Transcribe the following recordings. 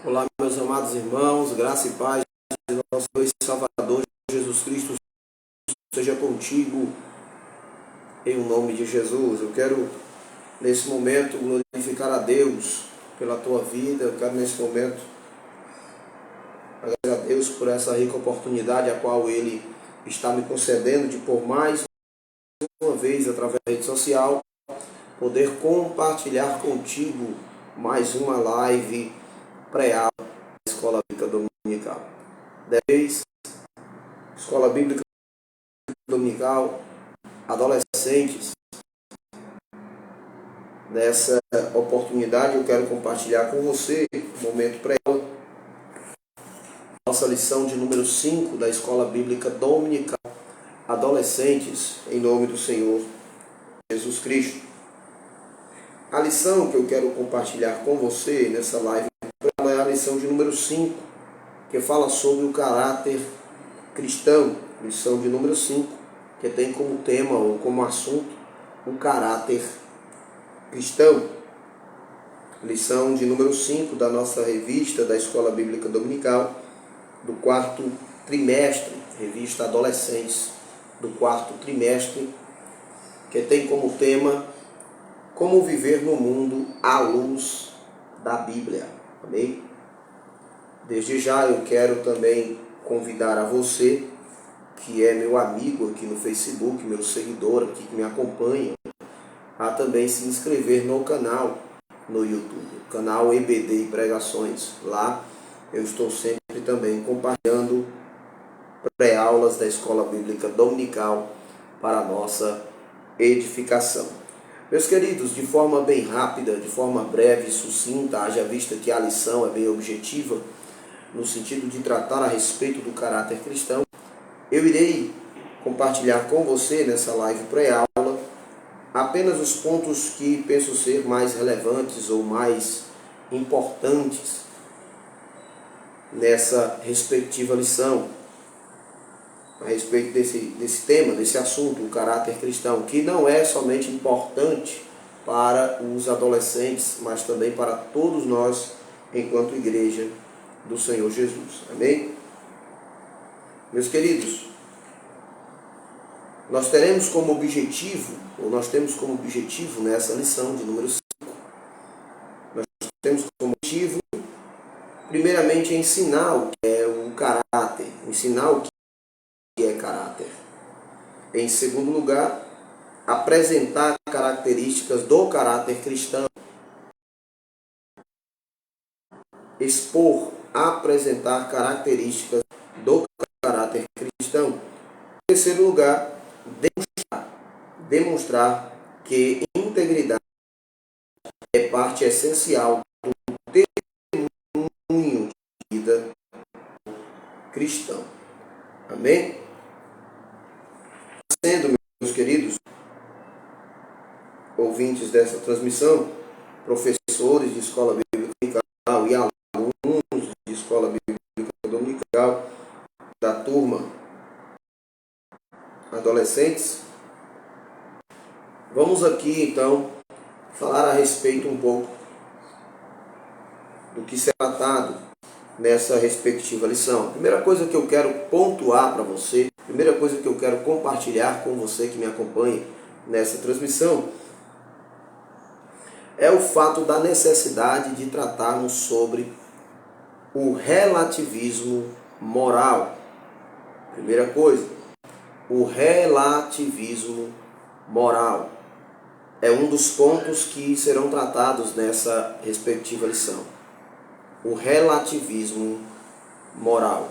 Olá, meus amados irmãos, graça e paz de nosso Senhor e Salvador Jesus Cristo seja contigo, em nome de Jesus. Eu quero, nesse momento, glorificar a Deus pela tua vida. Eu quero, nesse momento, agradecer a Deus por essa rica oportunidade a qual Ele está me concedendo de, por mais uma vez, através da rede social, poder compartilhar contigo mais uma live pré-aula da Escola Bíblica Dominical. Dessa vez, Escola Bíblica Dominical, adolescentes. Nessa oportunidade eu quero compartilhar com você um momento pré-aula, nossa lição de número 5 da Escola Bíblica Dominical, adolescentes, em nome do Senhor Jesus Cristo. A lição que eu quero compartilhar com você nessa live é a lição de número 5, que fala sobre o caráter cristão. Lição de número 5, que tem como tema ou como assunto o caráter cristão. Lição de número 5 da nossa revista da Escola Bíblica Dominical, do quarto trimestre, revista Adolescentes, do quarto trimestre, que tem como tema como viver no mundo à luz da Bíblia. Amém? Desde já eu quero também convidar a você, que é meu amigo aqui no Facebook, meu seguidor aqui que me acompanha, a também se inscrever no canal no YouTube, o canal EBD e Pregações. Lá eu estou sempre também compartilhando pré-aulas da Escola Bíblica Dominical para a nossa edificação. Meus queridos, de forma bem rápida, de forma breve e sucinta, haja vista que a lição é bem objetiva, no sentido de tratar a respeito do caráter cristão, eu irei compartilhar com você nessa live pré-aula apenas os pontos que penso ser mais relevantes ou mais importantes nessa respectiva lição, a respeito desse tema, desse assunto, o caráter cristão, que não é somente importante para os adolescentes, mas também para todos nós, enquanto igreja do Senhor Jesus. Amém? Meus queridos, nós temos como objetivo nessa lição de número 5, nós temos como objetivo, primeiramente, ensinar o que é o caráter, ensinar o que é caráter. Em segundo lugar, apresentar características do caráter cristão. Apresentar características do caráter cristão. Em terceiro lugar, demonstrar que integridade é parte essencial do testemunho de vida cristão. Amém? Sendo, meus queridos ouvintes dessa transmissão, professores de Escola Bíblica Dominical e alunos de Escola Bíblica Dominical da turma adolescentes, vamos aqui então falar a respeito um pouco do que será tratado nessa respectiva lição. Primeira coisa que eu quero pontuar para você, primeira coisa que eu quero compartilhar com você que me acompanha nessa transmissão, é o fato da necessidade de tratarmos sobre o relativismo moral. Primeira coisa, o relativismo moral é um dos pontos que serão tratados nessa respectiva lição. O relativismo moral.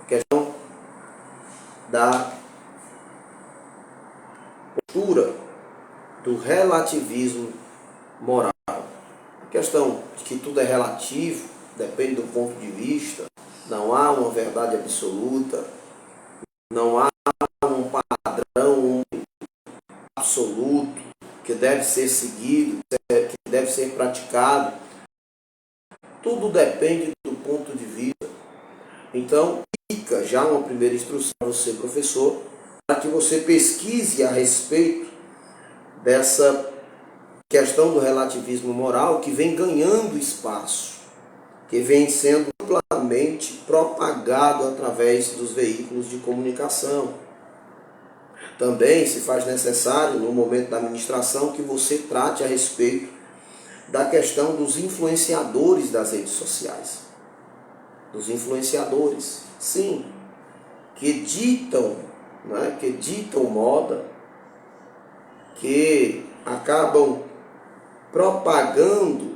A questão da postura do relativismo moral. A questão de que tudo é relativo, depende do ponto de vista, não há uma verdade absoluta, não há um padrão absoluto que deve ser seguido, que deve ser praticado. Tudo depende do ponto de vista. Então, fica já uma primeira instrução para você, professor, para que você pesquise a respeito dessa questão do relativismo moral que vem ganhando espaço que vem sendo amplamente propagado através dos veículos de comunicação. Também se faz necessário, no momento da ministração, que você trate a respeito da questão dos influenciadores das redes sociais. Dos influenciadores, sim, que ditam, né, que ditam moda, que acabam propagando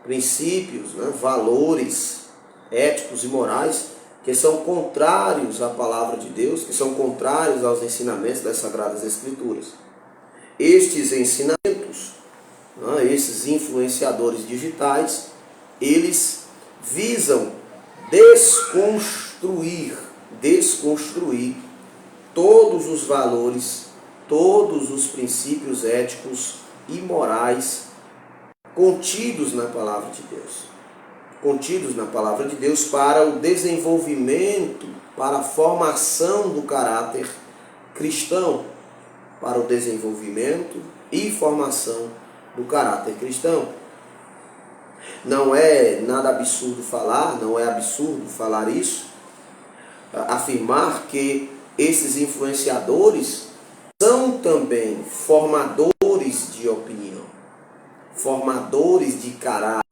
princípios, né, valores éticos e morais que são contrários à palavra de Deus, que são contrários aos ensinamentos das Sagradas Escrituras. Estes ensinamentos, né, esses influenciadores digitais, eles visam desconstruir todos os valores, todos os princípios éticos e morais contidos na palavra de Deus. Contidos na palavra de Deus para o desenvolvimento, para a formação do caráter cristão, para o desenvolvimento e formação do caráter cristão. Não é nada absurdo falar, não é absurdo falar isso, afirmar que esses influenciadores são também formadores de opinião, formadores de caráter,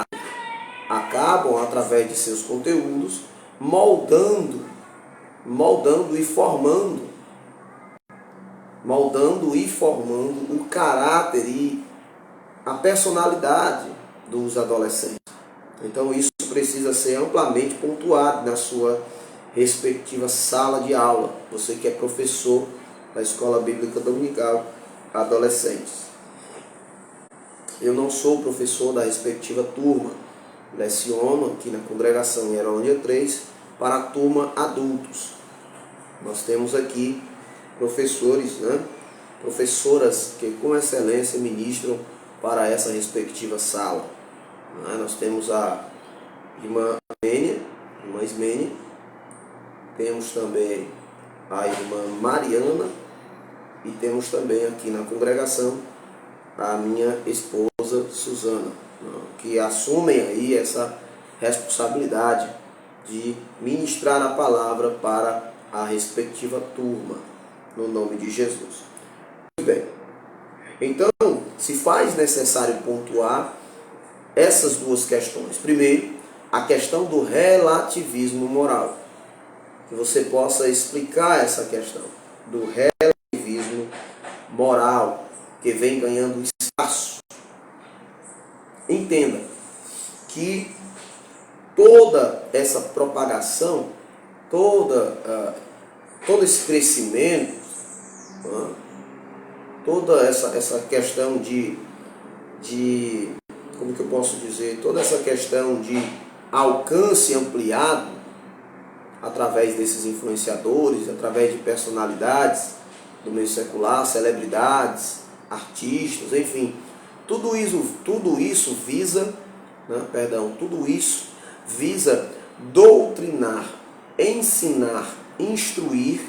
acabam através de seus conteúdos moldando e formando o caráter e a personalidade dos adolescentes. Então isso precisa ser amplamente pontuado na sua respectiva sala de aula. Você que é professor da Escola Bíblica Dominical Adolescentes. Eu não sou professor da respectiva turma. Leciono aqui na congregação em Herolândia 3 para a turma adultos. Nós temos aqui professores, né? Professoras que com excelência ministram para essa respectiva sala. Nós temos a irmã Ismênia, temos também a irmã Mariana e temos também aqui na congregação a minha esposa Suzana, que assumem aí essa responsabilidade de ministrar a palavra para a respectiva turma, no nome de Jesus. Muito bem. Então, se faz necessário pontuar essas duas questões. Primeiro, a questão do relativismo moral. Que você possa explicar essa questão do relativismo moral, que vem ganhando espaço. Entenda que toda essa propagação, todo esse crescimento, toda essa questão de como que eu posso dizer, toda essa questão de alcance ampliado através desses influenciadores, através de personalidades do meio secular, celebridades, artistas, enfim, tudo isso visa, tudo isso visa doutrinar, ensinar, instruir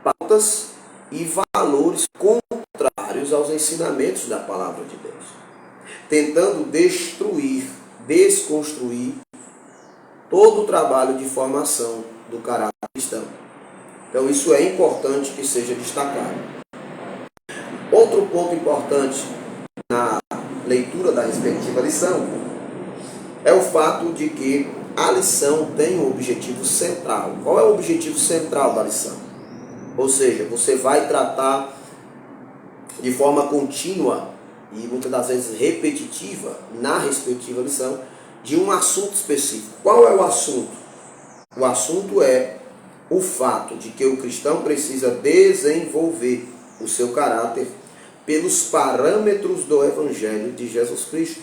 pautas e valores contrários aos ensinamentos da palavra de Deus, tentando desconstruir todo o trabalho de formação do caráter cristão. Então isso é importante que seja destacado. Outro ponto importante na leitura da respectiva lição é o fato de que a lição tem um objetivo central. Qual é o objetivo central da lição? Ou seja, você vai tratar de forma contínua e muitas das vezes repetitiva na respectiva lição de um assunto específico. Qual é o assunto? O assunto é o fato de que o cristão precisa desenvolver o seu caráter pelos parâmetros do Evangelho de Jesus Cristo.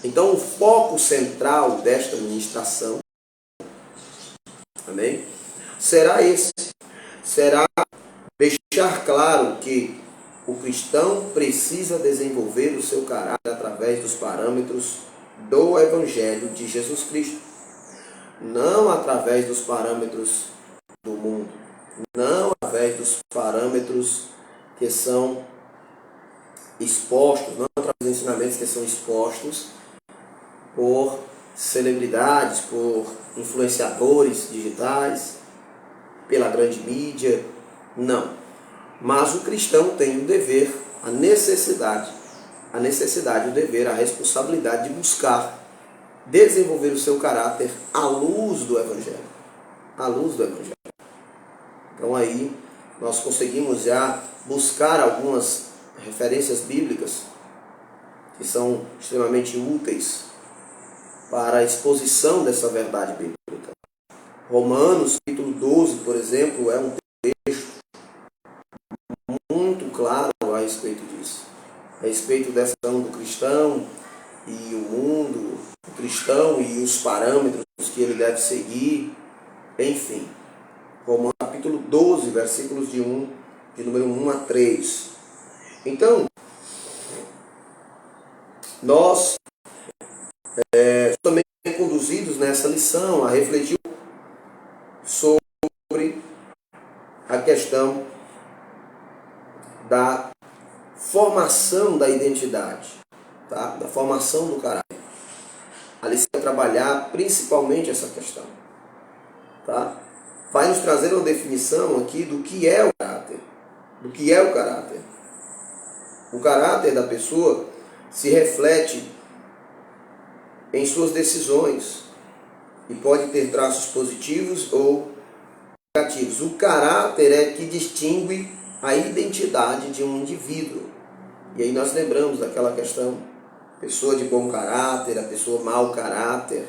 Então, o foco central desta ministração, amém, será esse. Será deixar claro que o cristão precisa desenvolver o seu caráter através dos parâmetros do Evangelho de Jesus Cristo. Não através dos parâmetros do mundo. Não através dos parâmetros que são expostos, não através dos ensinamentos que são expostos por celebridades, por influenciadores digitais, pela grande mídia. Não. Mas o cristão tem o dever, a necessidade, o dever, a responsabilidade de buscar desenvolver o seu caráter à luz do Evangelho. À luz do Evangelho. Então aí nós conseguimos já buscar algumas referências bíblicas que são extremamente úteis para a exposição dessa verdade bíblica. Romanos, capítulo 12, por exemplo, é um texto muito claro a respeito disso. A respeito dessa questão do cristão e o mundo, o cristão e os parâmetros que ele deve seguir, enfim. Romanos, capítulo 12, versículos de número 1 a 3. Então, nós também conduzidos nessa lição a refletir sobre a questão da formação da identidade, tá? Da formação do caráter. A lição vai trabalhar principalmente essa questão, tá? Vai nos trazer uma definição aqui do que é o caráter. Do que é o caráter. O caráter da pessoa se reflete em suas decisões e pode ter traços positivos ou negativos. O caráter é que distingue a identidade de um indivíduo. E aí nós lembramos daquela questão, pessoa de bom caráter, a pessoa mau caráter.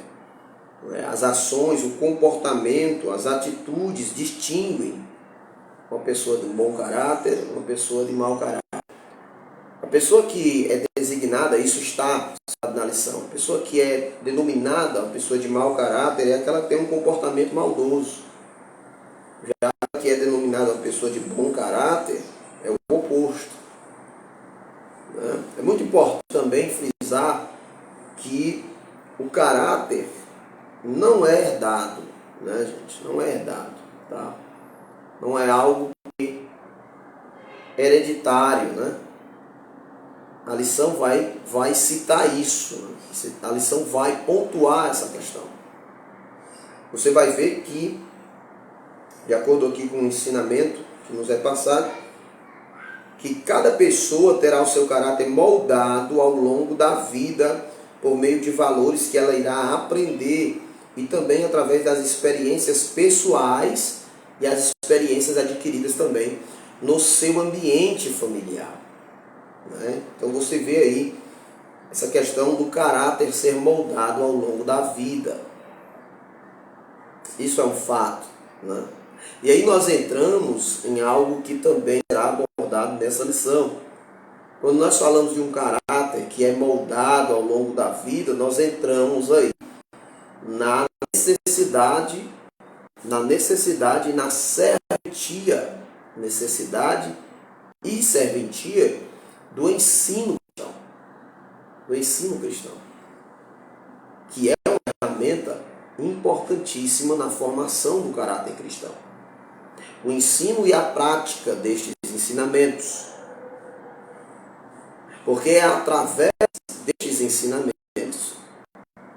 As ações, o comportamento, as atitudes distinguem uma pessoa de bom caráter, uma pessoa de mau caráter. A pessoa que é designada, isso está na lição, a pessoa que é denominada uma pessoa de mau caráter é aquela que tem um comportamento maldoso. Já a que é denominada uma pessoa de bom caráter é o oposto. É muito importante também frisar que o caráter não é herdado, né, gente? Não é herdado, tá? Não é algo hereditário, né? A lição vai citar isso, né? A lição vai pontuar essa questão. Você vai ver que, de acordo aqui com o ensinamento que nos é passado, que cada pessoa terá o seu caráter moldado ao longo da vida por meio de valores que ela irá aprender e também através das experiências pessoais e as experiências adquiridas também no seu ambiente familiar. Né? Então você vê aí essa questão do caráter ser moldado ao longo da vida. Isso é um fato. Né? E aí nós entramos em algo que também será abordado nessa lição. Quando nós falamos de um caráter que é moldado ao longo da vida, nós entramos aí na necessidade e na serventia, necessidade e serventia do ensino cristão, que é uma ferramenta importantíssima na formação do caráter cristão. O ensino e a prática destes ensinamentos, porque é através destes ensinamentos,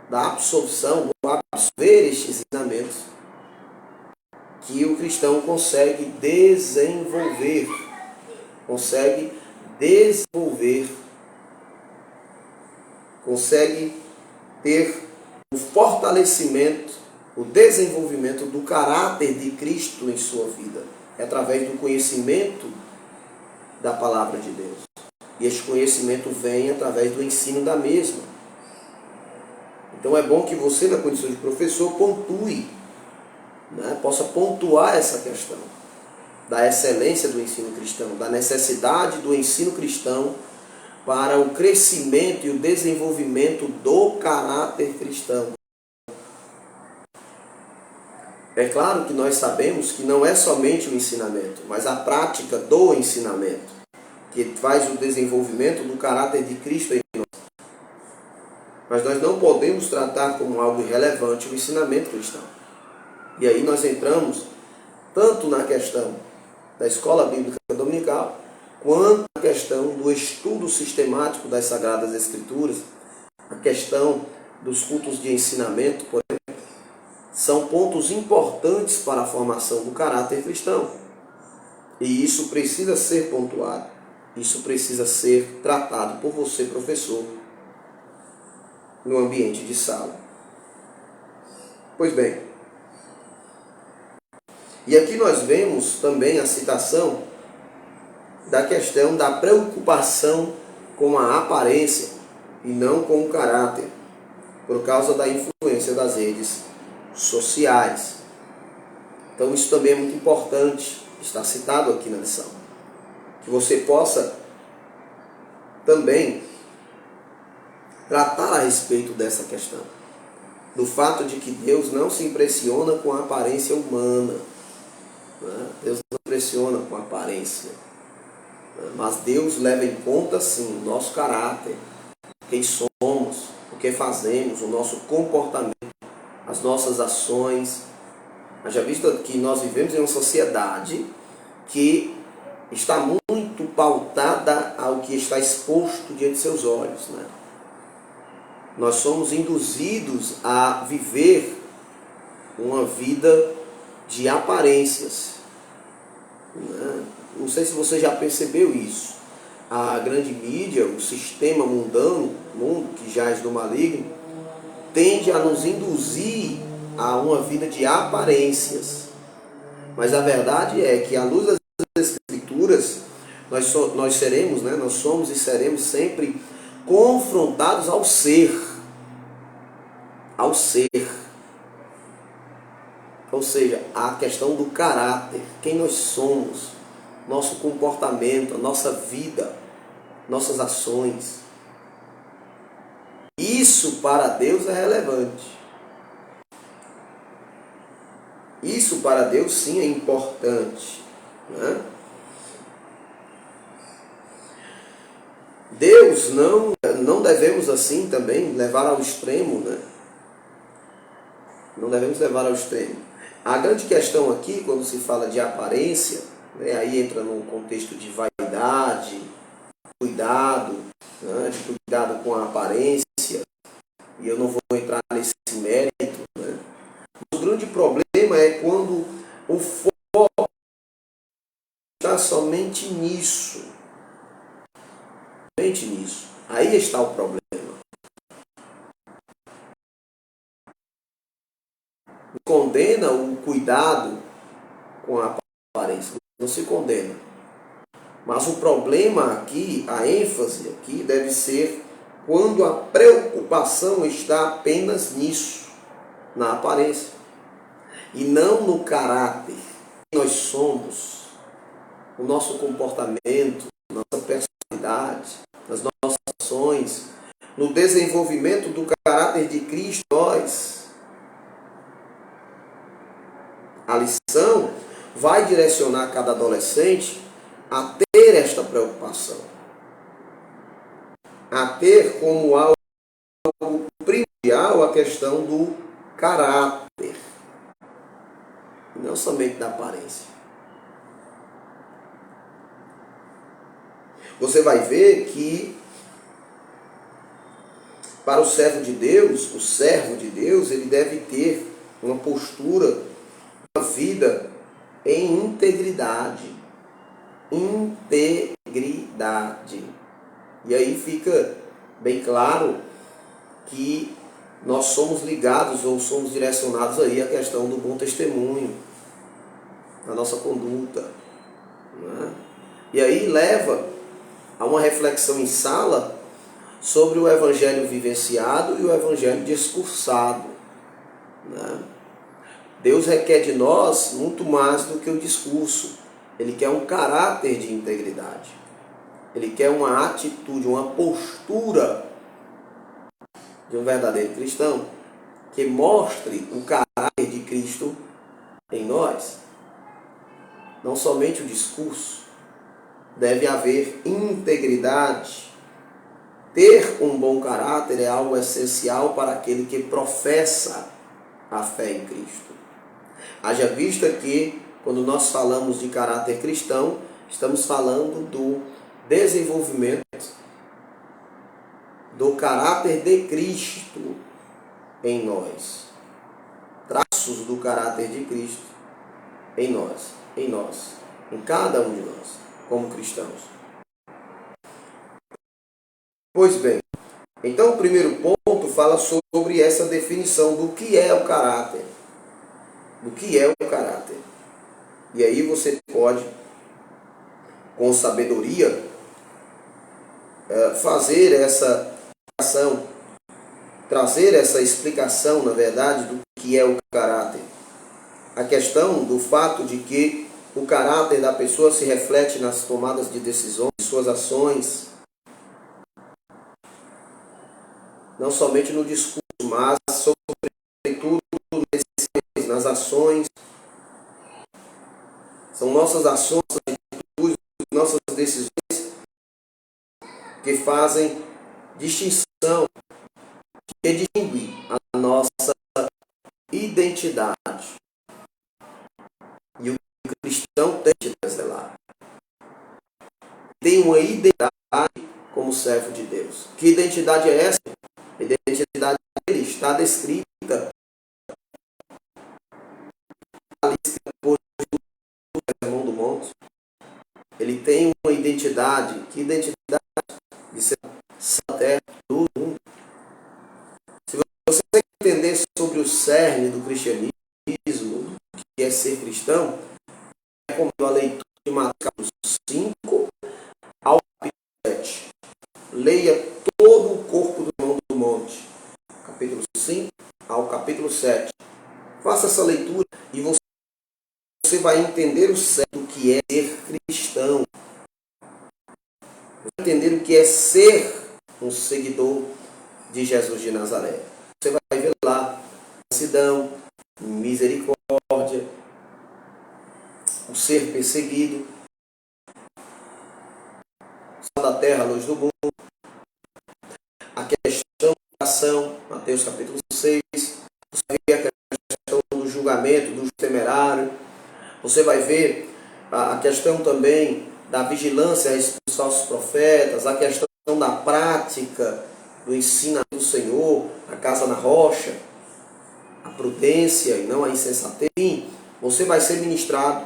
da absorção, do absorver estes ensinamentos, que o cristão consegue desenvolver, consegue ter o fortalecimento, o desenvolvimento do caráter de Cristo em sua vida. É através do conhecimento da palavra de Deus. E este conhecimento vem através do ensino da mesma. Então é bom que você, na condição de professor, pontue, né, possa pontuar essa questão da excelência do ensino cristão, da necessidade do ensino cristão para o crescimento e o desenvolvimento do caráter cristão. É claro que nós sabemos que não é somente o ensinamento, mas a prática do ensinamento, que faz o desenvolvimento do caráter de Cristo em nós. Mas nós não podemos tratar como algo irrelevante o ensinamento cristão. E aí nós entramos tanto na questão da escola bíblica dominical, quanto na questão do estudo sistemático das Sagradas Escrituras, a questão dos cultos de ensinamento, por exemplo, são pontos importantes para a formação do caráter cristão. E isso precisa ser pontuado. Isso precisa ser tratado por você, professor, no ambiente de sala. Pois bem, e aqui nós vemos também a citação da questão da preocupação com a aparência e não com o caráter, por causa da influência das redes sociais. Então isso também é muito importante, está citado aqui na lição. Que você possa também tratar a respeito dessa questão. Do fato de que Deus não se impressiona com a aparência humana. Né? Deus não se impressiona com a aparência. Mas Deus leva em conta, sim, o nosso caráter, quem somos, o que fazemos, o nosso comportamento, as nossas ações. Haja vista que nós vivemos em uma sociedade que está muito pautada ao que está exposto diante de seus olhos, né? Nós somos induzidos a viver uma vida de aparências, né? Não sei se você já percebeu isso. A grande mídia, o sistema mundano, mundo que jaz do maligno, tende a nos induzir a uma vida de aparências. Mas a verdade é que, à luz das Escrituras, nós seremos, né? Nós somos e seremos sempre confrontados ao ser. Ao ser. Ou seja, a questão do caráter, quem nós somos, nosso comportamento, a nossa vida, nossas ações. Isso para Deus é relevante. Isso para Deus sim é importante, né? Deus não devemos assim também levar ao extremo, né? Não devemos levar ao extremo. A grande questão aqui, quando se fala de aparência, né, aí entra num contexto de vaidade, cuidado, né, de cuidado com a aparência, e eu não vou entrar nesse mérito, né? O grande problema é quando o foco está somente nisso. Somente nisso. Aí está o problema. Condena o cuidado com a aparência. Não se condena. Mas o problema aqui, a ênfase aqui, deve ser quando a preocupação está apenas nisso, na aparência, e não no caráter. Quem nós somos, o nosso comportamento, nossa personalidade, as nossas ações, no desenvolvimento do caráter de Cristo, a lição vai direcionar cada adolescente a ter esta preocupação, a ter como algo primordial a questão do caráter, e não somente da aparência. Você vai ver que para o servo de Deus, ele deve ter uma postura, uma vida em integridade. Integridade. E aí fica bem claro que nós somos ligados ou somos direcionados aí à questão do bom testemunho, na nossa conduta, né? E aí leva a uma reflexão em sala sobre o evangelho vivenciado e o evangelho discursado, né? Deus requer de nós muito mais do que o discurso. Ele quer um caráter de integridade. Ele quer uma atitude, uma postura de um verdadeiro cristão que mostre o caráter de Cristo em nós. Não somente o discurso. Deve haver integridade. Ter um bom caráter é algo essencial para aquele que professa a fé em Cristo. Haja vista que, quando nós falamos de caráter cristão, estamos falando do desenvolvimento do caráter de Cristo em nós. Traços do caráter de Cristo em nós, em cada um de nós, como cristãos. Pois bem, então o primeiro ponto fala sobre essa definição do que é o caráter. Do que é o caráter. E aí você pode, com sabedoria, fazer essa ação, trazer essa explicação, na verdade, do que é o caráter. A questão do fato de que o caráter da pessoa se reflete nas tomadas de decisões, suas ações, não somente no discurso, mas sobretudo nas ações. São nossas ações, atitudes, nossas decisões que fazem distinção, que distingue a nossa identidade. E o cristão tem de zelar. Tem uma identidade como servo de Deus. Que identidade é essa? A identidade dele está descrita por Sermão do Monte. Ele tem uma identidade. Que identidade? De ser da terra do mundo. Se você entender sobre o cerne do cristianismo, que é ser cristão, como a leitura de Mateus 5 ao capítulo 7. Leia todo o corpo do Sermão do Monte, capítulo 5 ao capítulo 7. Faça essa leitura e você vai entender o certo que é ser cristão. Você vai entender o que é ser um seguidor de Jesus de Nazaré. Você vai ver lá mansidão, misericórdia, o ser perseguido, sal da terra, luz do mundo, a questão da ação, Mateus capítulo 6, você vai ver a questão do julgamento, do temerário, você vai ver a questão também da vigilância dos falsos profetas, a questão da prática do ensinamento do Senhor, a casa na rocha, a prudência e não a insensatez. Você vai ser ministrado,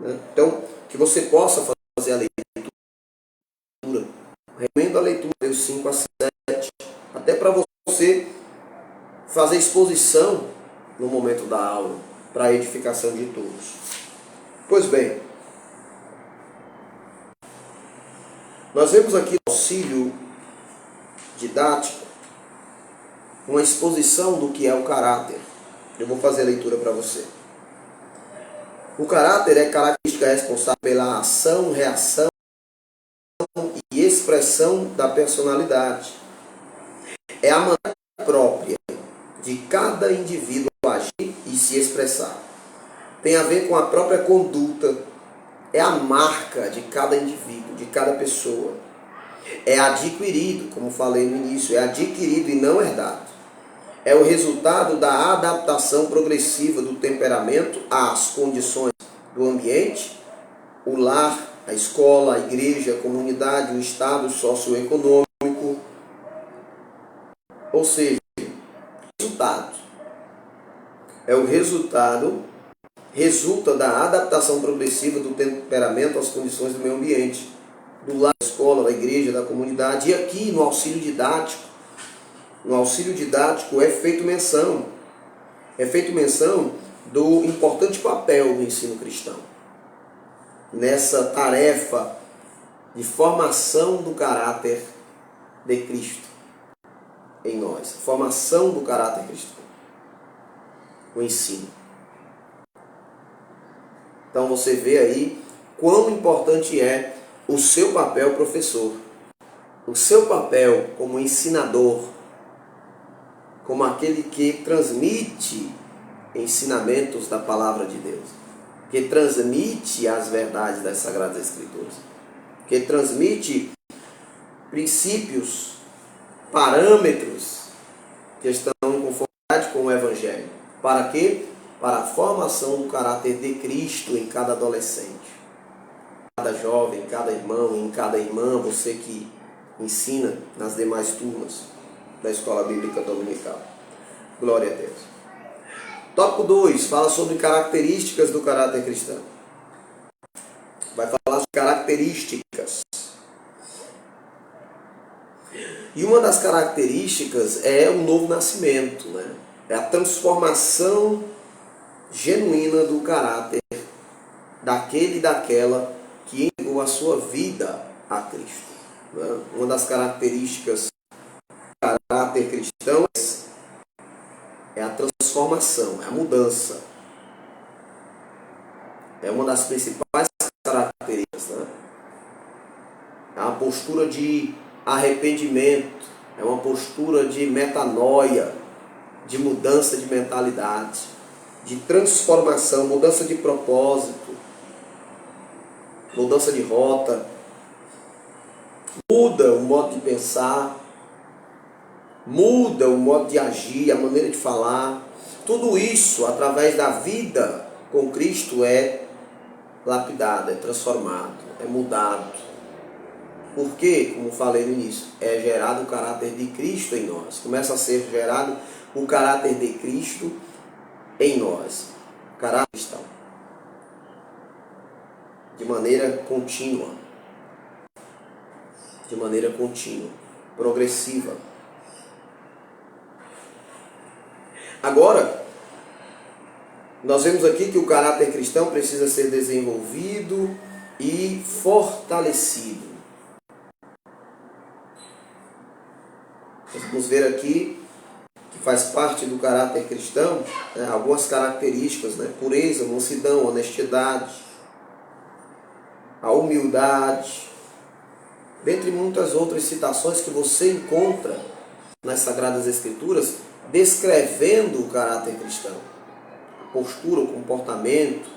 né? Então, que você possa fazer a leitura. Recomendo a leitura dos 5 a 7, até para você fazer exposição no momento da aula, para a edificação de todos. Pois bem, nós vemos aqui no auxílio didático uma exposição do que é o caráter. Eu vou fazer a leitura para você. O caráter é característica responsável pela ação, reação e expressão da personalidade. É a maneira própria de cada indivíduo agir e se expressar. Tem a ver com a própria conduta. É a marca de cada indivíduo, de cada pessoa. É adquirido, como falei no início, é adquirido e não herdado. É o resultado da adaptação progressiva do temperamento às condições do ambiente, o lar, a escola, a igreja, a comunidade, o estado socioeconômico. Ou seja, resultado. É o resultado, resulta da adaptação progressiva do temperamento às condições do meio ambiente, do lar, da escola, da igreja, da comunidade. E aqui no auxílio didático, é feito menção do importante papel do ensino cristão nessa tarefa de formação do caráter de Cristo em nós, formação do caráter cristão, o ensino. Então você vê aí quão importante é o seu papel professor, o seu papel como ensinador, como aquele que transmite ensinamentos da palavra de Deus, que transmite as verdades das Sagradas Escrituras, que transmite princípios, parâmetros que estão em conformidade com o Evangelho. Para quê? Para a formação do caráter de Cristo em cada adolescente, cada jovem, cada irmão, em cada irmã, você que ensina nas demais turmas da Escola Bíblica Dominical. Glória a Deus. Tópico 2, fala sobre características do caráter cristão. Vai falar sobre características. E uma das características é o novo nascimento, né? É a transformação genuína do caráter daquele e daquela que entregou a sua vida a Cristo. Né? Uma das características do caráter cristão é a transformação, é a mudança. É uma das principais características. Né? É uma postura de arrependimento, é uma postura de metanoia, de mudança de mentalidade, de transformação, mudança de propósito, mudança de rota. Muda o modo de pensar, muda o modo de agir, a maneira de falar. Tudo isso, através da vida com Cristo, é lapidado, é transformado, é mudado. Porque, como falei no início, é gerado o caráter de Cristo em nós. Começa a ser gerado o caráter de Cristo em nós. Caráter cristão. De maneira contínua. De maneira contínua. Progressiva. Agora, nós vemos aqui que o caráter cristão precisa ser desenvolvido e fortalecido. Vamos ver aqui que faz parte do caráter cristão, né, algumas características, né, pureza, mansidão, honestidade, a humildade, dentre muitas outras citações que você encontra nas Sagradas Escrituras, descrevendo o caráter cristão, a postura, o comportamento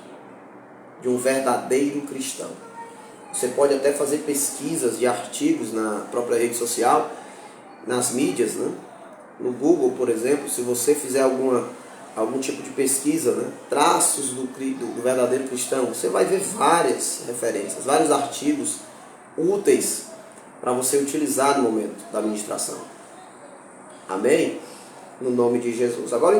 de um verdadeiro cristão. Você pode até fazer pesquisas de artigos na própria rede social, nas mídias, né? No Google, por exemplo, se você fizer algum tipo de pesquisa, né? Traços do verdadeiro cristão, você vai ver várias referências, vários artigos úteis para você utilizar no momento da ministração. Amém? No nome de Jesus. Agora o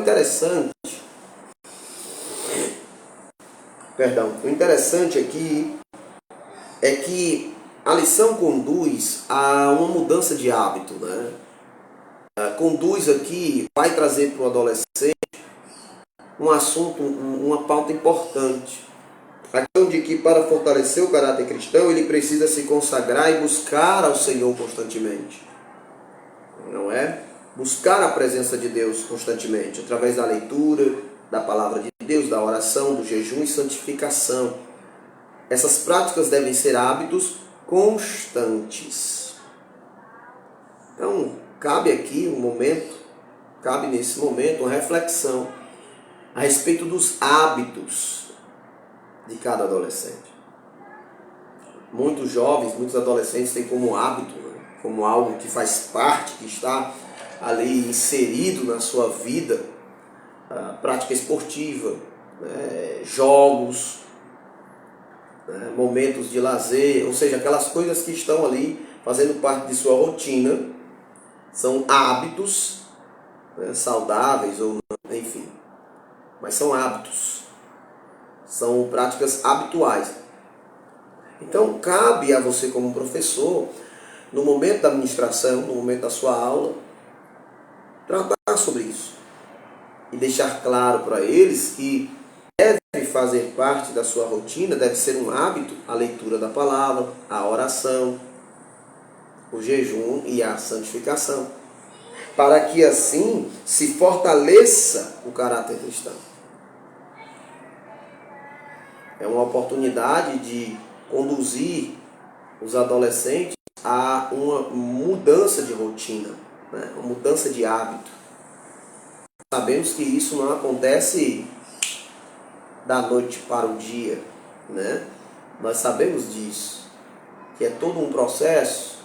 interessante aqui é que a lição conduz a uma mudança de hábito, né? Conduz aqui, vai trazer para o adolescente um assunto, uma pauta importante. A questão de que para fortalecer o caráter cristão, ele precisa se consagrar e buscar ao Senhor constantemente. Não é? Buscar a presença de Deus constantemente, através da leitura, da palavra de Deus, da oração, do jejum e santificação. Essas práticas devem ser hábitos constantes. Então, cabe nesse momento uma reflexão a respeito dos hábitos de cada adolescente. Muitos jovens, muitos adolescentes têm como hábito, né, como algo que faz parte, que está ali inserido na sua vida, a prática esportiva, né, jogos, né, momentos de lazer, ou seja, aquelas coisas que estão ali fazendo parte de sua rotina, são hábitos, né, saudáveis ou não, enfim, mas são hábitos, são práticas habituais. Então cabe a você como professor, no momento da ministração, no momento da sua aula, tratar sobre isso e deixar claro para eles que deve fazer parte da sua rotina, deve ser um hábito a leitura da palavra, a oração, o jejum e a santificação, para que assim se fortaleça o caráter cristão. É uma oportunidade de conduzir os adolescentes a uma mudança de rotina, né? Uma mudança de hábito. Sabemos que isso não acontece da noite para o dia, né? Nós sabemos disso, que é todo um processo,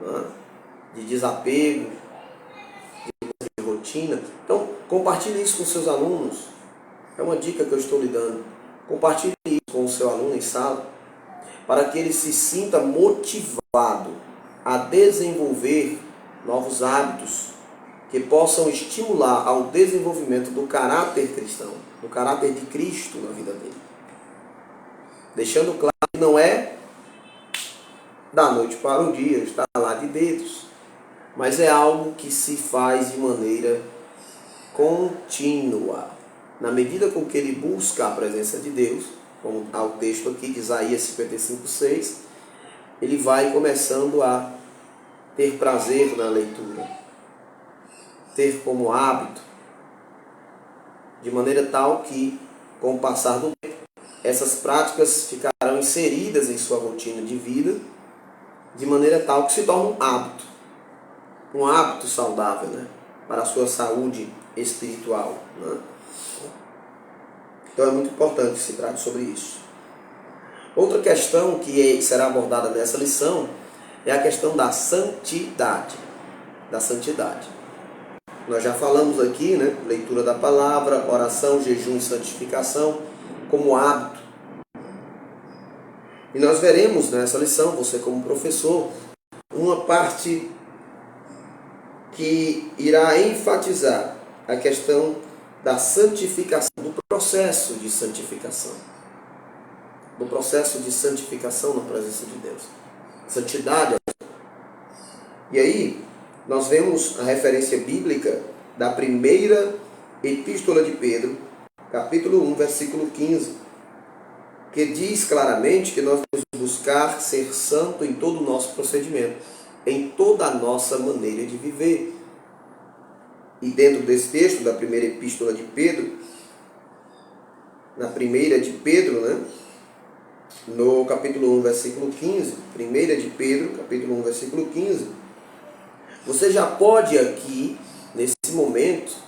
né, de desapego, de rotina. Então, compartilhe isso com seus alunos. É uma dica que eu estou lhe dando. Compartilhe isso com o seu aluno em sala, para que ele se sinta motivado a desenvolver novos hábitos que possam estimular ao desenvolvimento do caráter cristão, do caráter de Cristo na vida dele. Deixando claro que não é da noite para o dia, está lá de dedos, mas é algo que se faz de maneira contínua. Na medida com que ele busca a presença de Deus, como está o texto aqui de Isaías 55:6, ele vai começando a ter prazer na leitura, ter como hábito, de maneira tal que, com o passar do tempo, essas práticas ficarão inseridas em sua rotina de vida, de maneira tal que se torna um hábito saudável, né, para a sua saúde espiritual, né? Então é muito importante que se trate sobre isso. Outra questão que será abordada nessa lição é a questão da santidade. Da santidade. Nós já falamos aqui, né? Leitura da palavra, oração, jejum e santificação como hábito. E nós veremos nessa lição, você como professor, uma parte que irá enfatizar a questão da santificação, do processo de santificação. Do processo de santificação na presença de Deus. Santidade. E aí, nós vemos a referência bíblica da primeira epístola de Pedro, capítulo 1, versículo 15, que diz claramente que nós devemos buscar ser santo em todo o nosso procedimento, em toda a nossa maneira de viver. E dentro desse texto, da primeira epístola de Pedro, na primeira de Pedro, né? No capítulo 1, versículo 15, primeira de Pedro, capítulo 1, versículo 15, você já pode aqui, nesse momento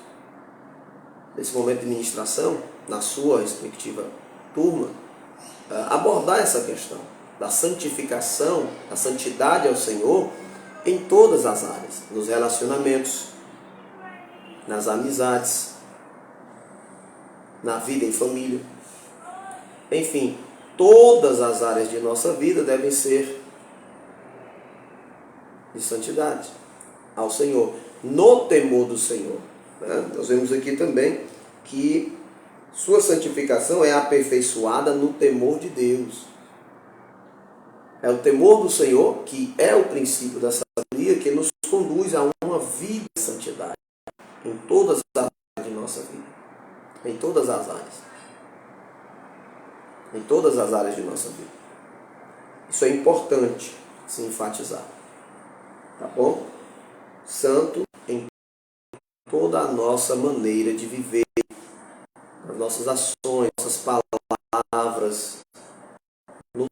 de ministração, na sua respectiva turma, abordar essa questão da santificação, da santidade ao Senhor em todas as áreas, nos relacionamentos, nas amizades, na vida em família, enfim, todas as áreas de nossa vida devem ser de santidade ao Senhor, no temor do Senhor. Né? Nós vemos aqui também que sua santificação é aperfeiçoada no temor de Deus. É o temor do Senhor que é o princípio da sabedoria que nos conduz a uma vida de santidade em todas as áreas de nossa vida. Em todas as áreas. Em todas as áreas de nossa vida. Isso é importante se enfatizar. Tá bom? Santo em toda a nossa maneira de viver, nas nossas ações, nossas palavras, no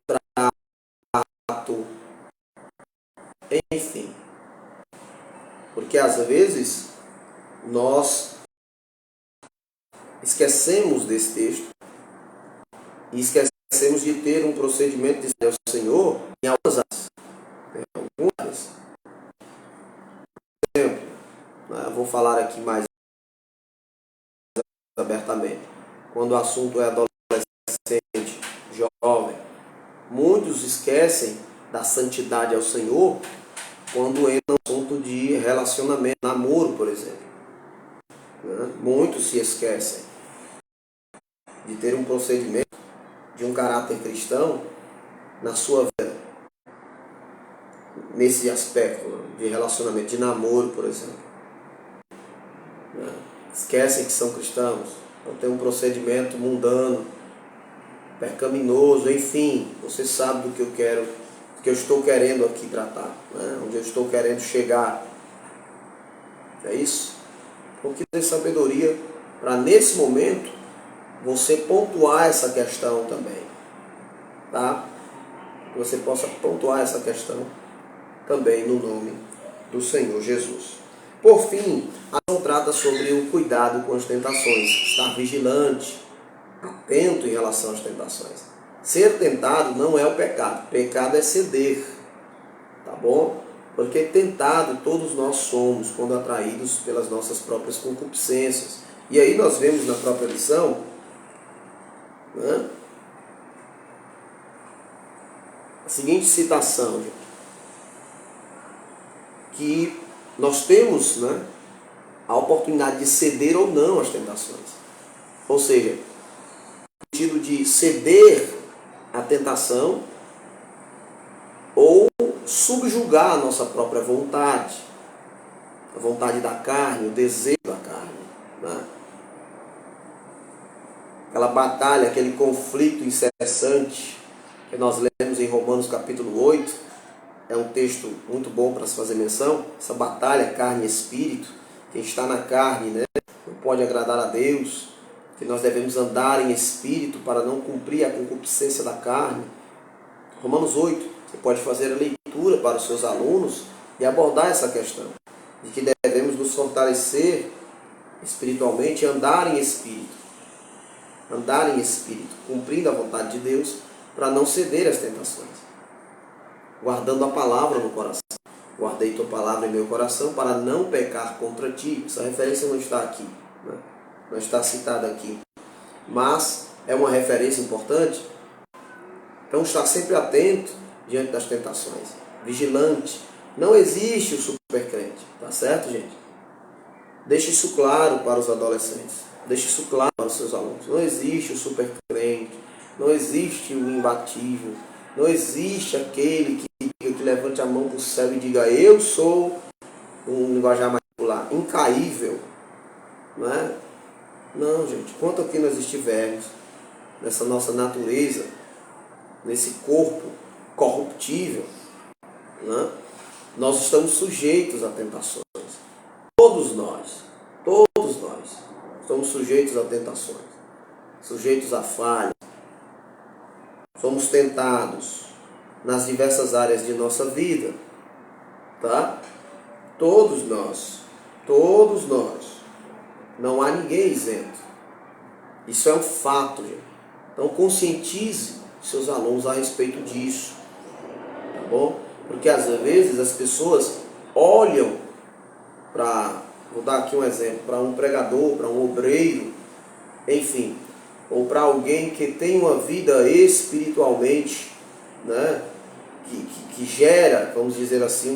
trato, enfim. Porque às vezes nós esquecemos desse texto e esquecemos de ter um procedimento de servir ao Senhor em algumas áreas. Por exemplo, eu vou falar aqui mais abertamente. Quando o assunto é adolescente, jovem, muitos esquecem da santidade ao Senhor quando entra no assunto de relacionamento, namoro, por exemplo. Muitos se esquecem de ter um procedimento de um caráter cristão na sua vida, nesse aspecto de relacionamento, de namoro, por exemplo. Esquecem que são cristãos, não tem um procedimento mundano, pecaminoso, enfim, você sabe do que eu quero, do que eu estou querendo aqui tratar, né? Onde eu estou querendo chegar. É isso? Então, que ter sabedoria para, nesse momento, você pontuar essa questão também, tá? Que você possa pontuar essa questão também no nome do Senhor Jesus. Por fim, a ação trata sobre o cuidado com as tentações, estar vigilante, atento em relação às tentações. Ser tentado não é o pecado é ceder, tá bom? Porque tentado todos nós somos quando atraídos pelas nossas próprias concupiscências. E aí nós vemos na própria lição, né, a seguinte citação, que nós temos, né, a oportunidade de ceder ou não às tentações. Ou seja, no sentido de ceder à tentação ou subjugar a nossa própria vontade, a vontade da carne, o desejo da carne, né? Aquela batalha, aquele conflito incessante que nós lemos em Romanos capítulo 8, é um texto muito bom para se fazer menção, essa batalha carne e espírito. Quem está na carne, né, não pode agradar a Deus, que nós devemos andar em espírito para não cumprir a concupiscência da carne. Romanos 8, você pode fazer a leitura para os seus alunos e abordar essa questão, de que devemos nos fortalecer espiritualmente e andar em espírito, cumprindo a vontade de Deus, para não ceder às tentações, guardando a palavra no coração. Guardei tua palavra em meu coração para não pecar contra ti. Essa referência não está aqui, né? Não está citada aqui, mas é uma referência importante. Então, estar sempre atento diante das tentações, vigilante. Não existe o supercrente, tá certo, gente? Deixe isso claro para os adolescentes, deixe isso claro para os seus alunos. Não existe o supercrente, não existe o imbatível, não existe aquele que levante a mão para o céu e diga: eu sou, um linguajar mais popular, incaível. Não é? Não, gente. Quanto que nós estivermos nessa nossa natureza, nesse corpo corruptível, né, nós estamos sujeitos a tentações. Todos nós estamos sujeitos a tentações, sujeitos a falhas. Somos tentados nas diversas áreas de nossa vida, tá? Todos nós, não há ninguém isento. Isso é um fato, gente. Então conscientize seus alunos a respeito disso, tá bom? Porque às vezes as pessoas olham para, vou dar aqui um exemplo, para um pregador, para um obreiro, enfim, ou para alguém que tem uma vida espiritualmente, né, que gera, vamos dizer assim,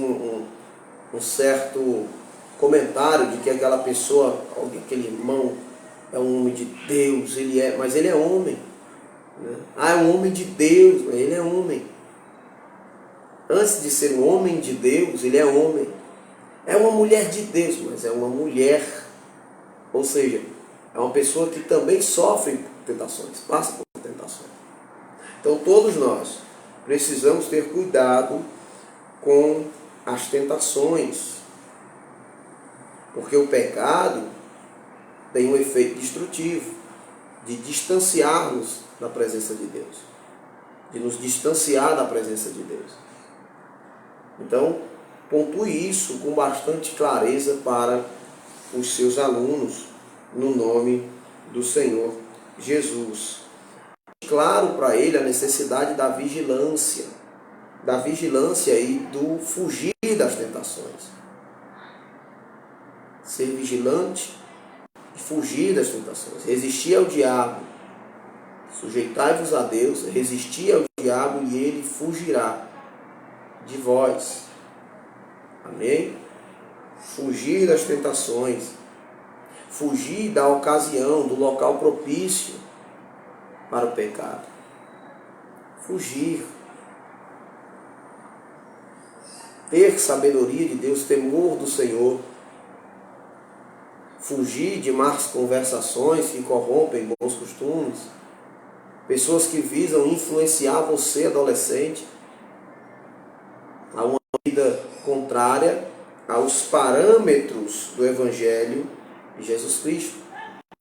um certo comentário de que aquela pessoa, aquele irmão é um homem de Deus, mas ele é homem, né? Ah, é um homem de Deus, mas ele é homem. Antes de ser um homem de Deus, ele é homem. É uma mulher de Deus, mas é uma mulher. Ou seja, é uma pessoa que também sofre tentações, passa por tentações. Então todos nós precisamos ter cuidado com as tentações, porque o pecado tem um efeito destrutivo, de distanciar-nos da presença de Deus, de nos distanciar da presença de Deus. Então, pontue isso com bastante clareza para os seus alunos, no nome do Senhor Jesus. Claro para ele a necessidade da vigilância e do fugir das tentações. Ser vigilante e fugir das tentações. Resistir ao diabo. Sujeitai-vos a Deus, resistir ao diabo e ele fugirá de vós. Amém? Fugir das tentações. Fugir da ocasião, do local propício para o pecado. Fugir. Ter sabedoria de Deus, temor do Senhor. Fugir de más conversações que corrompem bons costumes. Pessoas que visam influenciar você, adolescente, a uma vida contrária aos parâmetros do Evangelho de Jesus Cristo.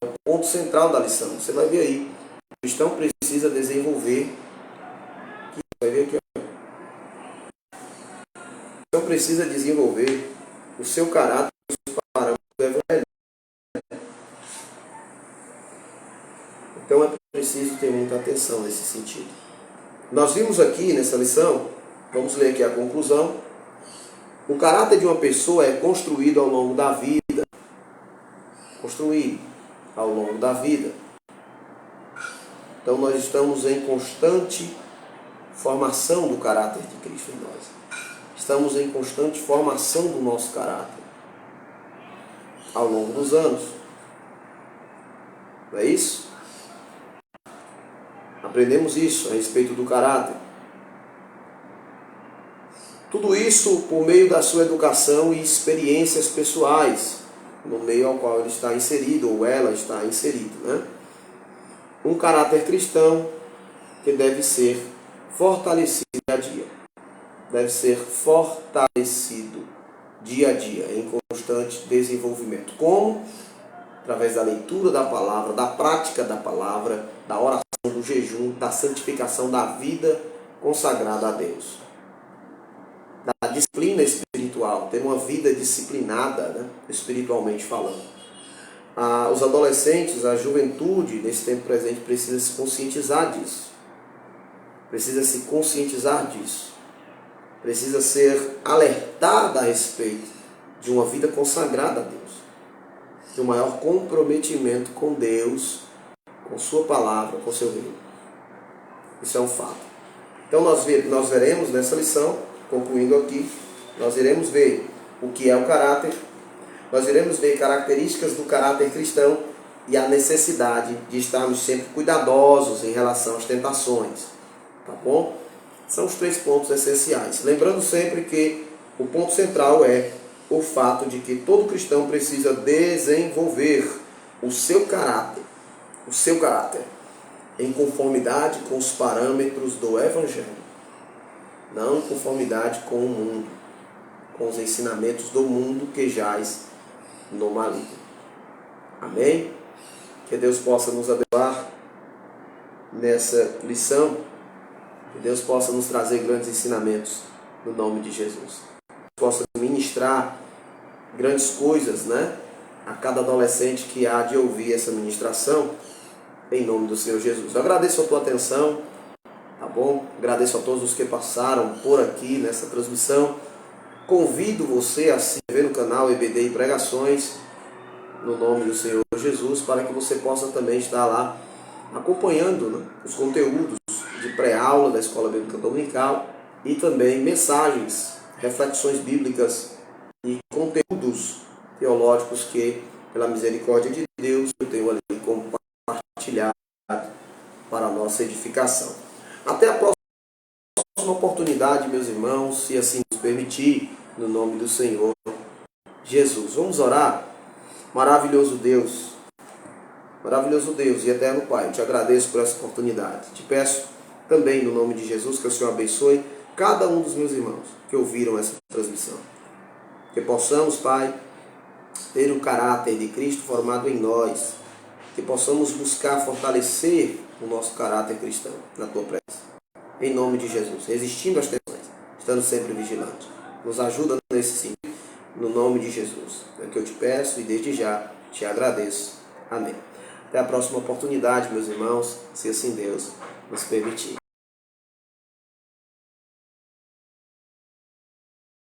É o ponto central da lição. Você vai ver aí. O cristão precisa desenvolver. Vai ver aqui, ó. O cristão precisa desenvolver o seu caráter e os parâmetros do Evangelho. Então é preciso ter muita atenção nesse sentido. Nós vimos aqui nessa lição, vamos ler aqui a conclusão. O caráter de uma pessoa é construído ao longo da vida. Construído ao longo da vida. Então nós estamos em constante formação do caráter de Cristo em nós. Estamos em constante formação do nosso caráter. ao longo dos anos. Não é isso? Aprendemos isso a respeito do caráter. Tudo isso por meio da sua educação e experiências pessoais, no meio ao qual ele está inserido, ou ela está inserida, né? Um caráter cristão que deve ser fortalecido dia a dia. Deve ser fortalecido dia a dia, em constante desenvolvimento. Como? Através da leitura da palavra, da prática da palavra, da oração, do jejum, da santificação da vida consagrada a Deus. Da disciplina espiritual, ter uma vida disciplinada, né, espiritualmente falando. Os adolescentes, a juventude nesse tempo presente precisa se conscientizar disso. Precisa se conscientizar disso. Precisa ser alertada a respeito de uma vida consagrada a Deus. De um maior comprometimento com Deus, com sua palavra, com seu reino. Isso é um fato. Então nós veremos nessa lição, concluindo aqui, nós iremos ver o que é o caráter, nós iremos ver características do caráter cristão e a necessidade de estarmos sempre cuidadosos em relação às tentações. Tá bom? São os 3 pontos essenciais. Lembrando sempre que o ponto central é o fato de que todo cristão precisa desenvolver o seu caráter em conformidade com os parâmetros do Evangelho, não em conformidade com o mundo, com os ensinamentos do mundo que jaz no maligno. Amém? Que Deus possa nos abençoar nessa lição, que Deus possa nos trazer grandes ensinamentos no nome de Jesus. Que possa ministrar grandes coisas, né, a cada adolescente que há de ouvir essa ministração, em nome do Senhor Jesus. Eu agradeço a tua atenção, tá bom? Agradeço a todos os que passaram por aqui nessa transmissão. Convido você a se inscrever no canal EBD e Pregações, no nome do Senhor Jesus, para que você possa também estar lá acompanhando, né, os conteúdos de pré-aula da Escola Bíblica Dominical e também mensagens, reflexões bíblicas e conteúdos teológicos que, pela misericórdia de Deus, eu tenho ali compartilhado para a nossa edificação. Até a próxima oportunidade, meus irmãos, se assim nos permitir, no nome do Senhor Jesus. Vamos orar? Maravilhoso Deus e eterno Pai, eu te agradeço por essa oportunidade. Te peço também, no nome de Jesus, que o Senhor abençoe cada um dos meus irmãos que ouviram essa transmissão. Que possamos, Pai, ter o caráter de Cristo formado em nós. Que possamos buscar fortalecer o nosso caráter cristão na Tua presença. Em nome de Jesus, resistindo às tentações, estando sempre vigilante. Nos ajuda nesse sentido, no nome de Jesus. É o que eu te peço e desde já te agradeço. Amém. Até a próxima oportunidade, meus irmãos, se assim Deus nos permitir.